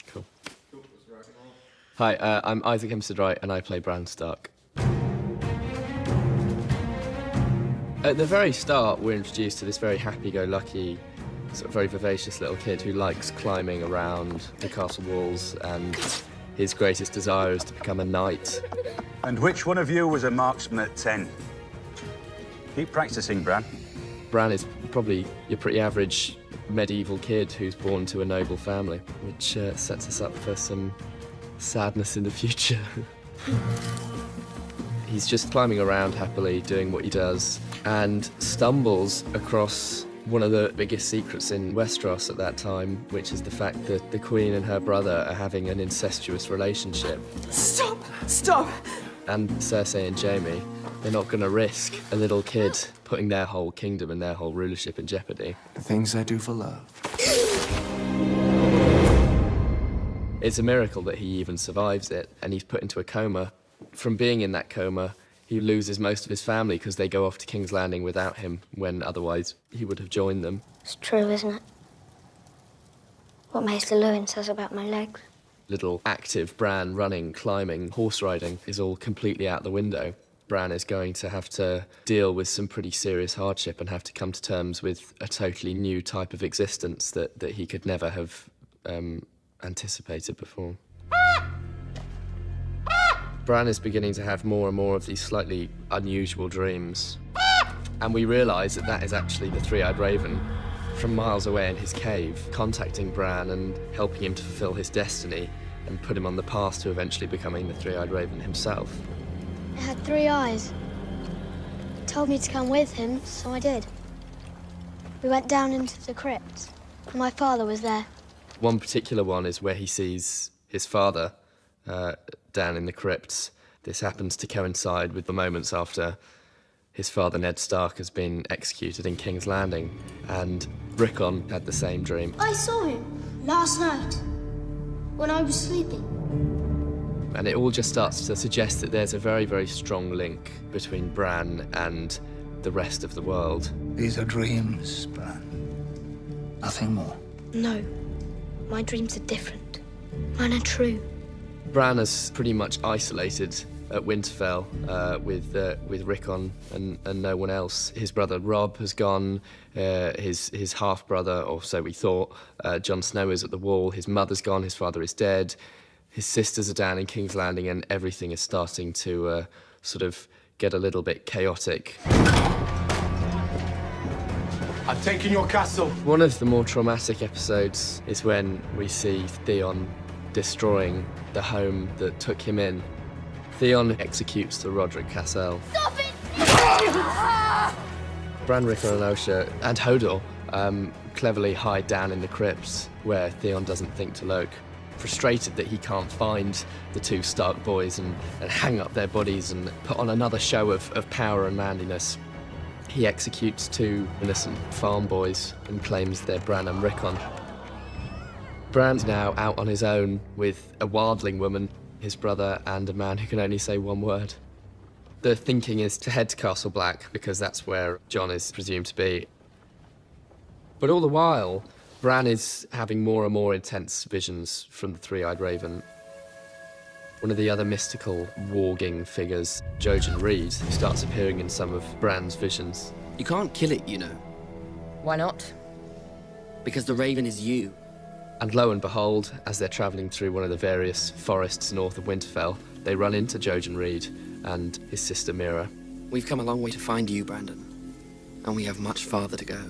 Cool. Hi, I'm Isaac HEMPSTEAD WRIGHT and I play BRAN Stark. At the very start, we're introduced to this very happy-go-lucky, sort of very vivacious little kid who likes climbing around the castle walls, and his greatest desire is to become a knight. And which one of you was a marksman at 10? Keep practicing, Bran. Bran is probably your pretty average medieval kid who's born to a noble family, which sets us up for some sadness in the future. He's just climbing around happily, doing what he does, and stumbles across one of the biggest secrets in Westeros at that time, which is the fact that the Queen and her brother are having an incestuous relationship. Stop! Stop! And Cersei and Jaime, they're not going to risk a little kid putting their whole kingdom and their whole rulership in jeopardy. The things I do for love. It's a miracle that he even survives it, and he's put into a coma. From being in that coma, he loses most of his family because they go off to King's Landing without him, when otherwise he would have joined them. It's true, isn't it? What Maester Lewin says about my legs. Little active Bran running, climbing, horse riding is all completely out the window. Bran is going to have to deal with some pretty serious hardship and have to come to terms with a totally new type of existence that he could never have anticipated before. Bran is beginning to have more and more of these slightly unusual dreams. And we realise that that is actually the Three-Eyed Raven from miles away in his cave, contacting Bran and helping him to fulfil his destiny and put him on the path to eventually becoming the Three-Eyed Raven himself. It had 3 eyes. It told me to come with him, so I did. We went down into the crypt, and my father was there. One particular one is where he sees his father down in the crypts. This happens to coincide with the moments after his father, Ned Stark, has been executed in King's Landing, and Rickon had the same dream. I saw him last night when I was sleeping. And it all just starts to suggest that there's a very, very strong link between Bran and the rest of the world. These are dreams, Bran. Nothing more. No, my dreams are different. Mine are true. Bran is pretty much isolated at Winterfell with Rickon and no one else. His brother Robb has gone, his half-brother, or so we thought, Jon Snow is at the Wall, his mother's gone, his father is dead, his sisters are down in King's Landing, and everything is starting to sort of get a little bit chaotic. I've taken your castle. One of the more traumatic episodes is when we see Theon destroying the home that took him in. Theon executes the Roderick Cassel. Stop it! Bran, Rickon and Osha and Hodor cleverly hide down in the crypts where Theon doesn't think to look. Frustrated that he can't find the 2 Stark boys and hang up their bodies and put on another show of power and manliness, he executes 2 innocent farm boys and claims they're Bran and Rickon. Bran's now out on his own with a wildling woman, his brother, and a man who can only say one word. The thinking is to head to Castle Black, because that's where Jon is presumed to be. But all the while, Bran is having more and more intense visions from the Three-Eyed Raven. One of the other mystical, warging figures, Jojen Reed, who starts appearing in some of Bran's visions. You can't kill it, you know. Why not? Because the Raven is you. And lo and behold, as they're travelling through one of the various forests north of Winterfell, they run into Jojen Reed and his sister Mira. We've come a long way to find you, Brandon. And we have much farther to go.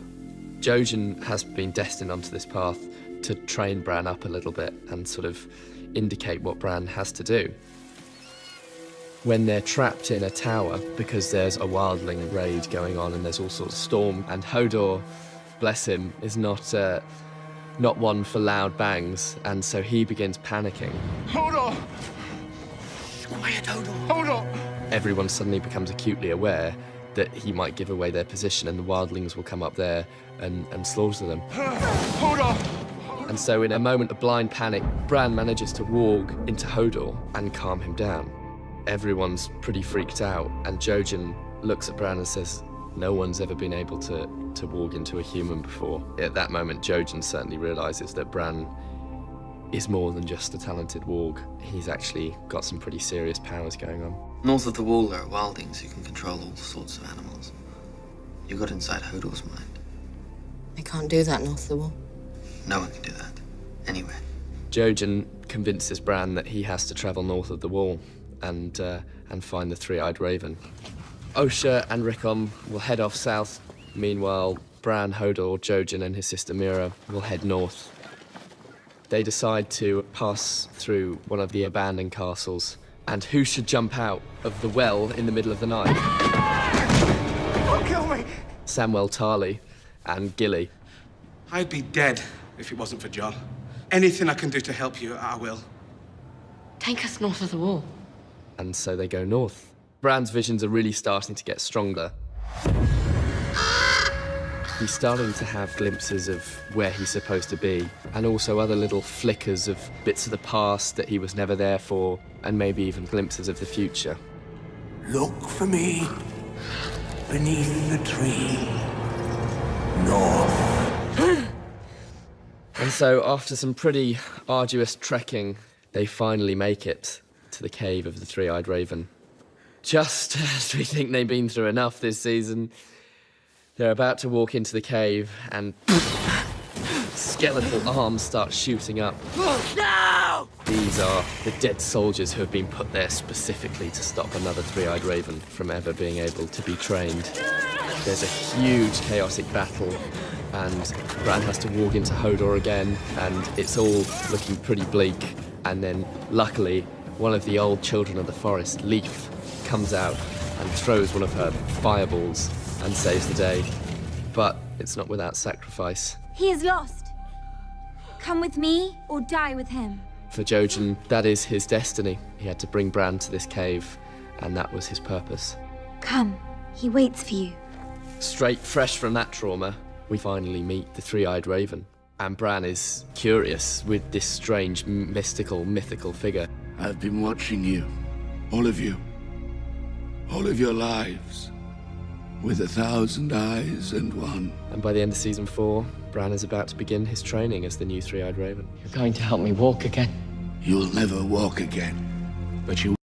Jojen has been destined onto this path to train Bran up a little bit and sort of indicate what Bran has to do. When they're trapped in a tower because there's a wildling raid going on and there's all sorts of storm, and Hodor, bless him, is not one for loud bangs, and so he begins panicking. Hold on! Quiet, Hodor. Hold on! Everyone suddenly becomes acutely aware that he might give away their position and the wildlings will come up there and slaughter them. Hold on! And so in a moment of blind panic, Bran manages to warg into Hodor and calm him down. Everyone's pretty freaked out, and Jojen looks at Bran and says, No one's ever been able to walk into a human before. At that moment, Jojen certainly realises that Bran is more than just a talented warg. He's actually got some pretty serious powers going on. North of the wall, there are wildlings who can control all sorts of animals. You got inside Hodor's mind. I can't do that north of the wall. No one can do that. Anywhere. Jojen convinces Bran that he has to travel north of the wall and find the three-eyed raven. Osha and Rickon will head off south. Meanwhile, Bran, Hodor, Jojen and his sister Mira will head north. They decide to pass through one of the abandoned castles. And who should jump out of the well in the middle of the night? Don't kill me! Samwell Tarly and Gilly. I'd be dead if it wasn't for Jon. Anything I can do to help you, I will. Take us north of the wall. And so they go north. Bran's visions are really starting to get stronger. He's starting to have glimpses of where he's supposed to be, and also other little flickers of bits of the past that he was never there for, and maybe even glimpses of the future. Look for me beneath the tree. North. And so, after some pretty arduous trekking, they finally make it to the cave of the Three-Eyed Raven. Just as we think they've been through enough this season, they're about to walk into the cave and skeletal arms start shooting up. No! These are the dead soldiers who have been put there specifically to stop another Three-Eyed Raven from ever being able to be trained. There's a huge chaotic battle, and Bran has to walk into Hodor again, and it's all looking pretty bleak. And then, luckily, one of the old children of the forest, Leaf, comes out and throws one of her fireballs and saves the day. But it's not without sacrifice. He is lost. Come with me or die with him. For Jojen, that is his destiny. He had to bring Bran to this cave, and that was his purpose. Come, he waits for you. Straight, fresh from that trauma, we finally meet the Three-Eyed Raven. And Bran is curious with this strange, mystical, mythical figure. I've been watching you. All of you. All of your lives. With 1,000 eyes and one. And by the end of season 4, Bran is about to begin his training as the new Three-Eyed Raven. You're going to help me walk again? You'll never walk again. But you